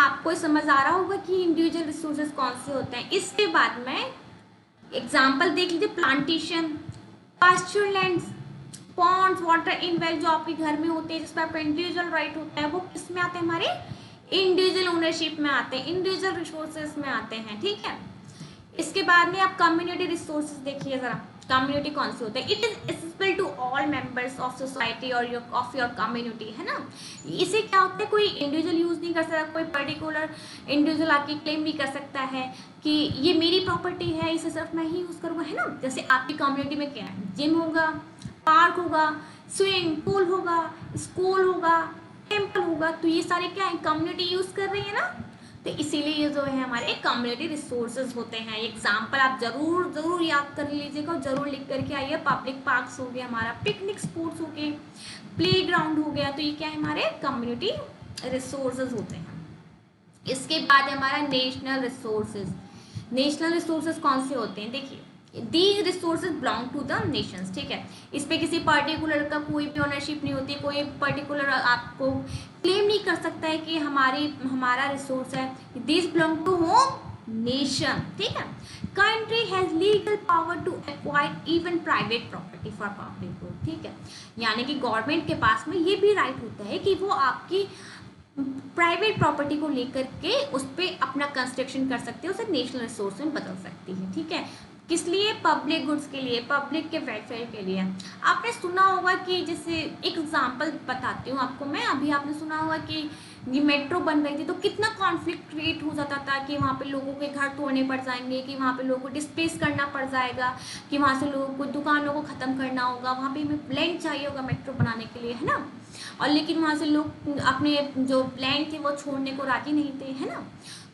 आपको समझ आ रहा होगा कि इंडिविजुअल रिसोर्सेज कौन से होते हैं। इसके बाद में एग्जाम्पल देख लीजिए, plantation, pasture lands, ponds, water in well जो आपके घर में होते हैं जिस पर आपका इंडिविजुअल राइट होता है, वो किस में आते हैं, हमारे इंडिविजुअल ओनरशिप में आते हैं, इंडिविजुअल रिसोर्सेज में आते हैं, ठीक है। इसके बाद में आप कम्युनिटी रिसोर्सेज देखिए जरा, कम्युनिटी कौन से होते हैं, it is accessible to all members of society और ऑफ योर कम्युनिटी, है ना। इसे क्या होता है, कोई इंडिविजुअल यूज नहीं कर सकता, कोई पर्टिकुलर इंडिविजुअल आके क्लेम नहीं कर सकता है कि ये मेरी प्रॉपर्टी है, इसे सिर्फ मैं ही यूज करूंगा, है ना। जैसे आपकी कम्युनिटी में क्या है, जिम होगा, पार्क होगा, स्विमिंग पूल होगा, स्कूल होगा, टेम्पल होगा, तो ये सारे क्या है, कम्युनिटी यूज कर रही है ना, तो इसीलिए ये जो है हमारे कम्युनिटी रिसोर्सेज होते हैं। एग्जाम्पल आप जरूर जरूर याद कर लीजिएगा, जरूर लिख करके आइए। पब्लिक पार्क्स हो गया, हमारा पिकनिक स्पॉट्स हो गए, प्ले ग्राउंड हो गया, तो ये क्या है, हमारे कम्युनिटी रिसोर्सेज होते हैं। इसके बाद हमारा नेशनल रिसोर्सेज। नेशनल रिसोर्सेज कौन से होते हैं, देखिए, these resources belong to the nations, ठीक है। इस पे किसी पर्टिकुलर का कोई भी ओनरशिप नहीं होती, कोई पर्टिकुलर आपको क्लेम नहीं कर सकता है कि हमारा रिसोर्स है। These belong to home nation, ठीक है। Country has legal power to acquire even private property for public good, ठीक है। यानी कि गवर्नमेंट के पास में ये भी राइट होता है कि वो आपकी प्राइवेट प्रॉपर्टी को लेकर के उस पर अपना कंस्ट्रक्शन कर सकती है, उसे नेशनल रिसोर्स में बदल सकती है, ठीक है। किस लिए, पब्लिक गुड्स के लिए, पब्लिक के वेलफेयर के लिए। आपने सुना होगा कि जैसे एक एग्जांपल बताती हूँ आपको मैं, अभी आपने सुना होगा कि ये मेट्रो बन रही थी तो कितना कॉन्फ्लिक्ट क्रिएट हो जाता था कि वहाँ पे लोगों के घर तोड़ने पड़ जाएंगे, कि वहाँ पे लोगों को डिस्प्लेस करना पड़ जाएगा, कि वहाँ से लोगों को दुकानों को ख़त्म करना होगा, वहाँ पे हमें लैंड चाहिए होगा मेट्रो बनाने के लिए, है ना। और लेकिन वहाँ से लोग अपने जो लैंड थे वो छोड़ने को राजी नहीं थे, है ना।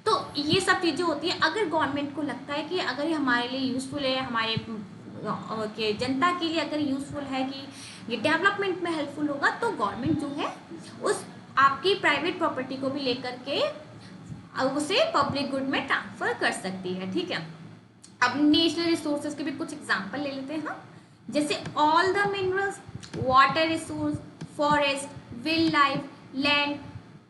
तो ये सब चीज़ें होती हैं। अगर गवर्नमेंट को लगता है कि अगर ये हमारे लिए यूज़फुल है, हमारे के जनता के लिए अगर यूज़फुल है, कि ये डेवलपमेंट में हेल्पफुल होगा, तो गवर्नमेंट जो है उस आपकी प्राइवेट प्रॉपर्टी को भी लेकर के उसे पब्लिक गुड में ट्रांसफर कर सकती है, ठीक है। अब नेशनल रिसोर्सेज के भी कुछ एग्जांपल ले लेते हैं हम। जैसे all the minerals, water resource, forest, wildlife, land,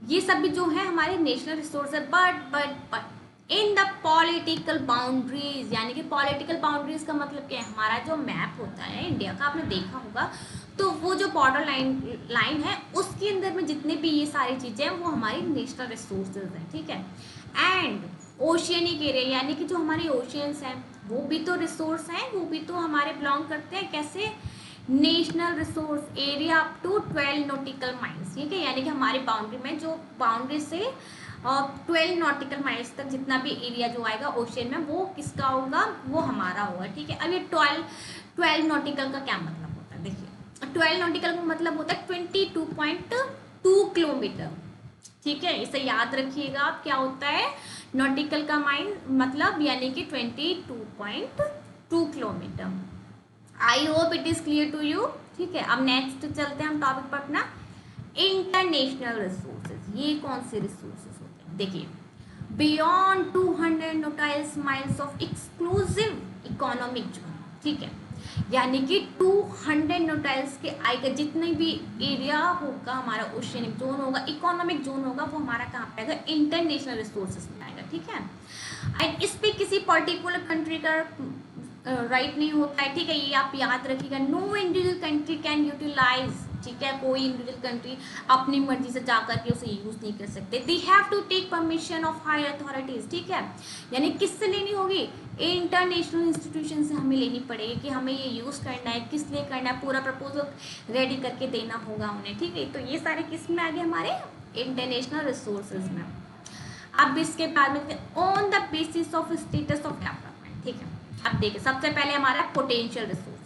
ये सब भी जो है हमारे नेशनल रिसोर्स है। But in the political boundaries, यानी कि पॉलिटिकल बाउंड्रीज का मतलब क्या है, हमारा जो मैप होता है इंडिया का, आपने देखा होगा, तो वो जो बॉर्डर लाइन है उसके अंदर में जितने भी ये सारी चीज़ें हैं वो हमारी नेशनल रिसोर्सेज हैं, ठीक है। एंड ओशियनिक एरिया, यानी कि जो हमारे ओशियंस हैं वो भी तो रिसोर्स हैं, वो भी तो हमारे बिलोंग करते हैं, कैसे, national resource area up to 12 nautical miles, ठीक है। यानी कि हमारी बाउंड्री में, जो बाउंड्री से 12 नॉटिकल माइल्स तक जितना भी एरिया जो आएगा ओशियन में, वो किसका होगा, वो हमारा होगा, ठीक है। अब ये 12 नॉटिकल का क्या मतलब होता है, देखिए, 12 नॉटिकल का मतलब होता है 22.2 किलोमीटर, ठीक है। इसे याद रखिएगा आप, क्या होता है नॉटिकल का माइल मतलब, यानी कि 22.2 kilometre. I hope it is clear to you, ठीक है। अब नेक्स्ट चलते हैं हम टॉपिक पर अपना, इंटरनेशनल रिसोर्सेज। ये कौन से रिसोर्सेज होते हैं, देखिए, beyond 200 nautical miles of exclusive economic zone, ठीक है। यानी कि 200 नॉटिकल्स के आएगा जितने भी एरिया होगा हमारा, ओशियनिक जोन होगा, इकोनॉमिक जोन होगा, वो हमारा कहाँ पे आएगा, इंटरनेशनल रिसोर्सेज में आएगा, ठीक है। एंड इस पे किसी पर्टिकुलर कंट्री का राइट नहीं होता है, ठीक है। ये आप याद रखिएगा, no individual country can utilise, ठीक है। कोई इंडिविजुअल कंट्री अपनी मर्जी से जाकर के उसे यूज नहीं कर सकते। They have to take permission of higher authorities, ठीक है। यानी किससे लेनी होगी, इंटरनेशनल इंस्टीट्यूशन से हमें लेनी पड़ेगी कि हमें ये यूज करना है, किस लिए करना है, पूरा प्रपोजल रेडी करके देना होगा उन्हें, ठीक है। तो ये सारे किस में आ गए, हमारे इंटरनेशनल रिसोर्सेज में। अब इसके बाद में on the basis of status of development, ठीक है। अब देखिए, सबसे पहले हमारा पोटेंशियल रिसोर्सेज।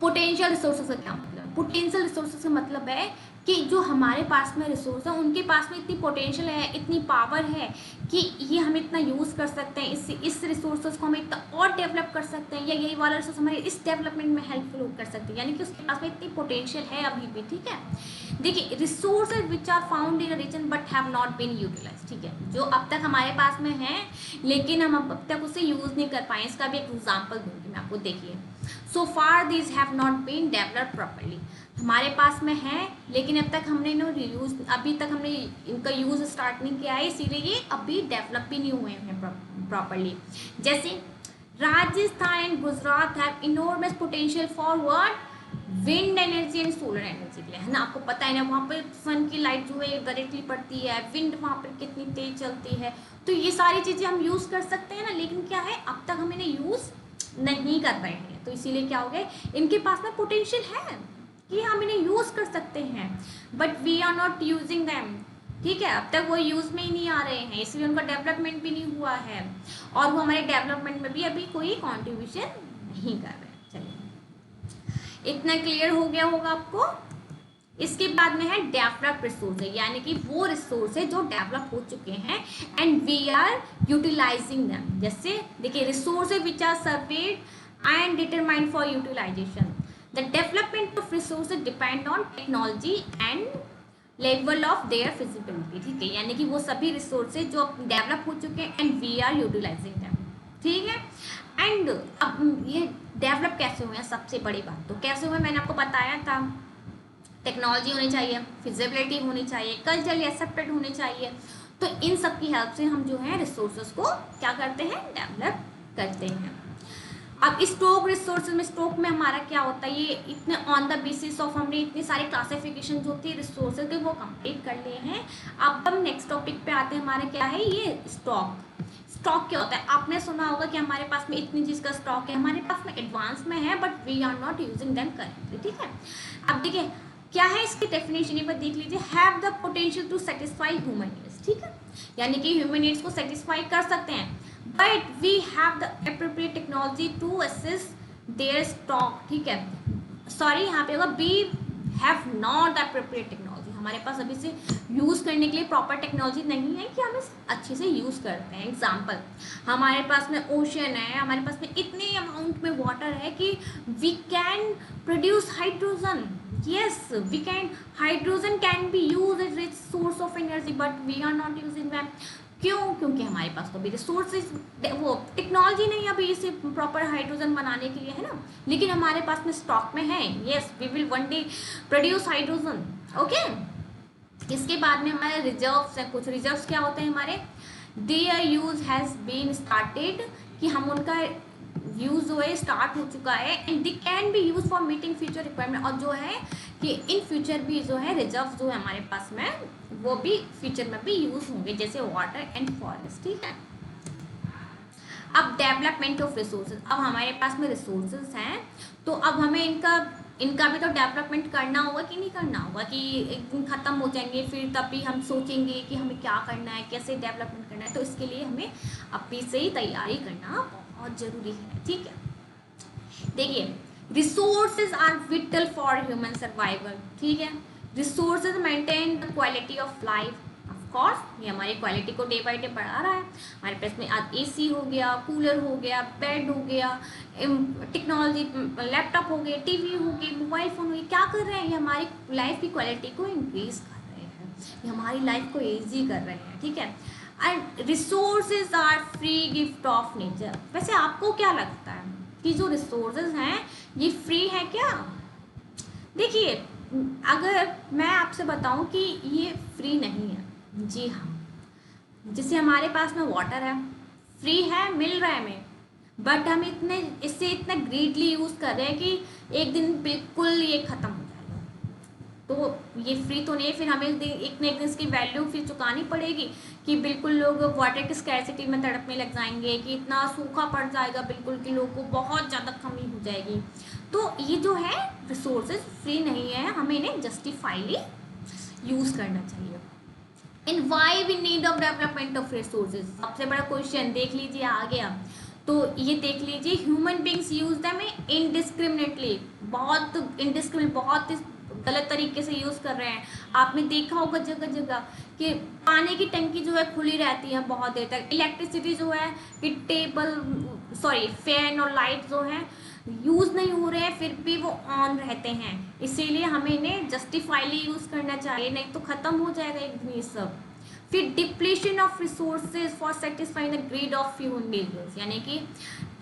पोटेंशियल रिसोर्सेज का क्या मतलब, पोटेंशियल रिसोर्सेज का मतलब है कि जो हमारे पास में रिसोर्स है उनके पास में इतनी पोटेंशियल है, इतनी पावर है कि ये हम इतना यूज़ कर सकते हैं, इस रिसोर्सेज को हम इतना और डेवलप कर सकते हैं, या यही वाला रिसोर्स हमारे इस डेवलपमेंट में हेल्पफुल कर सकते हैं, यानी कि उसके पास में इतनी पोटेंशियल है अभी भी, ठीक है। देखिए, resources which are found in region but have not been utilised, ठीक है, जो अब तक हमारे पास में है लेकिन हम अब तक उसे यूज़ नहीं कर पाए। इसका भी एक एग्जाम्पल दूंगी मैं आपको, देखिए, so far these have not been developed properly. हमारे पास में है, लेकिन अब तक हमने अभी तक हमने इनका यूज़ स्टार्ट नहीं किया है, इसीलिए ये अभी डेवलप भी नहीं हुए हैं प्रॉपरली। जैसे Rajasthan and Gujarat have enormous potential for what, wind energy and solar energy के लिए, है ना। आपको पता है ना, वहाँ पर सन की लाइट जो है डायरेक्टली पड़ती है, विंड वहाँ पर कितनी तेज चलती है, तो ये सारी चीज़ें हम यूज़ कर सकते हैं ना। लेकिन क्या है, अब तक हम इन्हें यूज़ नहीं कर रहे हैं, तो इसीलिए क्या हो गया, इनके पास में पोटेंशियल है कि हम इन्हें यूज़ कर सकते हैं, but we are not using them. ठीक है, अब तक वो यूज़ में ही नहीं आ रहे हैं, इसलिए उनका डेवलपमेंट भी नहीं हुआ है, और वो हमारे डेवलपमेंट में भी अभी कोई कॉन्ट्रीब्यूशन नहीं कर रहे हैं। चलिए, इतना क्लियर हो गया होगा आपको। इसके बाद में है डेवलप रिसोर्स, यानी कि वो रिसोर्स है जो डेवलप हो चुके हैं and we are utilising them. जैसे देखिए, resource which are surveyed and determined for utilisation. The development of resource depend on technology and level of their feasibility. ठीक है, यानी कि वो सभी रिसोर्सेज जो डेवलप हो चुके हैं and we are utilising them. ठीक है, एंड अब ये डेवलप कैसे हुए हैं, सबसे बड़ी बात तो कैसे हुए मैंने आपको बताया था। टेक्नोलॉजी होनी चाहिए, फिजिबिलिटी होनी चाहिए, कल्चरली एक्सेप्टेड होने चाहिए, तो इन सब की हेल्प से हम जो है रिसोर्सेज को क्या करते हैं, डेवलप करते हैं। अब स्टॉक रिसोर्सेज में, स्टॉक में हमारा क्या होता है, ये इतने ऑन द बेसिस ऑफ हमने इतनी सारी क्लासिफिकेशन जो होती है रिसोर्सेज के वो कंप्लीट कर लिए हैं। अब हम नेक्स्ट टॉपिक पे आते हैं, हमारे क्या है ये स्टॉक। स्टॉक क्या होता है, आपने सुना होगा कि हमारे पास में इतनी चीज़ का स्टॉक है, हमारे पास में एडवांस में है, but we are not using them correctly. ठीक है, अब देखिए क्या है इसकी डेफिनेशन, ये पर देख लीजिए, have the potential to satisfy human needs. ठीक है, यानी कि ह्यूमन नीड्स को सेटिस्फाई कर सकते हैं, but we have the appropriate technology to assess their stock. ठीक है, सॉरी यहाँ पे होगा we have not the appropriate technology, हमारे पास अभी से यूज़ करने के लिए प्रॉपर टेक्नोलॉजी नहीं है कि हम इस अच्छे से यूज़ करते हैं। एग्जाम्पल, हमारे पास में ओशन है, हमारे पास में इतने अमाउंट में वाटर है कि we can produce hydrogen. yes, we can, hydrogen can be used as rich source of energy, but we are not using them। क्यों? क्योंकि हमारे पास तो अभी रिसोर्सेज, वो टेक्नोलॉजी नहीं है अभी इसे प्रॉपर हाइड्रोजन बनाने के लिए, है ना, लेकिन हमारे पास में स्टॉक में है। Yes, we will one day produce hydrogen. Okay, इसके बाद में हमारे रिजर्व्स हैं, कुछ रिजर्व्स क्या होते हैं हमारे, their use has been started, कि हम उनका यूज़ जो है स्टार्ट हो चुका है, and they can be use for meeting future requirement, और जो है कि इन फ्यूचर भी जो है रिजर्व जो है हमारे पास में वो भी फ्यूचर में भी यूज होंगे, जैसे वाटर एंड फॉरेस्ट। ठीक है, अब डेवलपमेंट ऑफ रिसोर्सेज, अब हमारे पास में रिसोर्सेज हैं, तो अब हमें इनका भी तो डेवलपमेंट करना होगा कि नहीं करना होगा, कि एक दिन ख़त्म हो जाएंगे फिर तभी हम सोचेंगे कि हमें क्या करना है, कैसे डेवलपमेंट करना है, तो इसके लिए हमें अभी से ही तैयारी करना बहुत ज़रूरी है। ठीक है, देखिए, resources are vital for human survival. ठीक है, resources maintain the quality of life. Of course ये हमारी क्वालिटी को डे बाई डे बढ़ा रहा है। हमारे पास में आज AC हो गया, कूलर हो गया, बेड हो गया, टेक्नोलॉजी, लैपटॉप हो गए, TV हो गई, मोबाइल फ़ोन हो गई, क्या कर रहे हैं, ये हमारी लाइफ की क्वालिटी को इंक्रीज कर रहे हैं, ये हमारी लाइफ को ईजी कर रहे हैं। ठीक है, and resources are free gift of nature. वैसे आपको क्या लगता है कि जो रिसोर्सेज हैं ये फ्री है क्या? देखिए, अगर मैं आपसे बताऊं कि ये फ्री नहीं है, जी हाँ, जैसे हमारे पास में वाटर है, फ्री है, मिल रहा है हमें, बट हम इससे इतना ग्रीडली यूज़ कर रहे हैं कि एक दिन बिल्कुल ये ख़त्म हो जाएगा, तो ये फ्री तो नहीं है। फिर हमें एक न एक दिन इसकी वैल्यू फिर चुकानी पड़ेगी, कि बिल्कुल लोग वाटर की स्कैरसिटी में तड़पने लग जाएंगे, कि इतना सूखा पड़ जाएगा बिल्कुल कि लोगों को बहुत ज़्यादा कमी हो जाएगी। तो ये जो है रिसोर्सेज फ्री नहीं है, हमें इन्हें जस्टिफाइली यूज़ करना चाहिए। In why we need of development of resources, सबसे बड़ा क्वेश्चन देख लीजिए आ गया, तो ये देख लीजिए, human beings use them indiscriminately, बहुत इनडिस्क्रिमिनेट, बहुत गलत तरीके से यूज़ कर रहे हैं। आपने देखा होगा जगह जगह कि पानी की टंकी जो है खुली रहती है बहुत देर तक, इलेक्ट्रिसिटी जो है कि फैन और लाइट जो है यूज़ नहीं हो रहे हैं फिर भी वो ऑन रहते हैं, इसीलिए हमें इन्हें जस्टिफाइली यूज़ करना चाहिए, नहीं तो ख़त्म हो जाएगा एक दिन ये सब। फिर depletion of resources for satisfying the greed of few individuals, यानी कि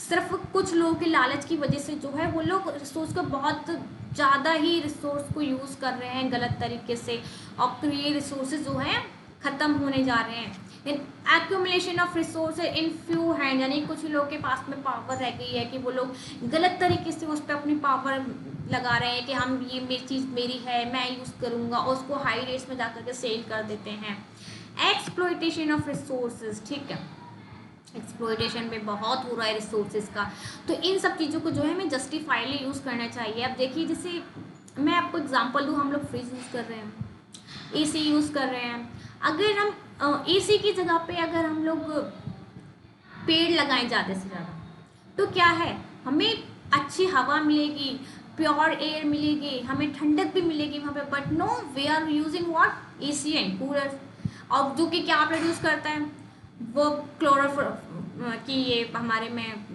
सिर्फ कुछ लोगों के लालच की वजह से जो है वो लोग रिसोर्स को बहुत ज़्यादा ही रिसोर्स को यूज़ कर रहे हैं गलत तरीके से, और ये रिसोर्सेज जो हैं ख़त्म होने जा रहे हैं। Accumulation of resources in few hand, यानी कुछ लोगों के पास में पावर रह गई है कि वो लोग गलत तरीके से उस पर अपनी पावर लगा रहे हैं कि हम ये मेरी चीज़ मेरी है, मैं यूज़ करूँगा, और उसको हाई रेट्स में जाकर के सेल कर देते हैं। एक्सप्लॉयटेशन ऑफ रिसोर्सेज, ठीक है, एक्सप्लॉयटेशन में बहुत हो रहा है रिसोर्सेज का। तो इन सब चीज़ों को जो है हमें जस्टिफाइडली यूज़ करना चाहिए। अब देखिए, जैसे मैं आपको एग्जांपल दूँ, हम लोग फ्रिज यूज़ कर रहे हैं, एसी यूज़ कर रहे हैं। अगर हम एसी की जगह पे अगर हम लोग पेड़ लगाएं ज़्यादा से ज़्यादा, तो क्या है, हमें अच्छी हवा मिलेगी, प्योर एयर मिलेगी, हमें ठंडक भी मिलेगी वहाँ पे। But no, we are using what, AC and cooler, और जो कि क्या प्रोड्यूस करता है, वो क्लोरोफोर की ये हमारे में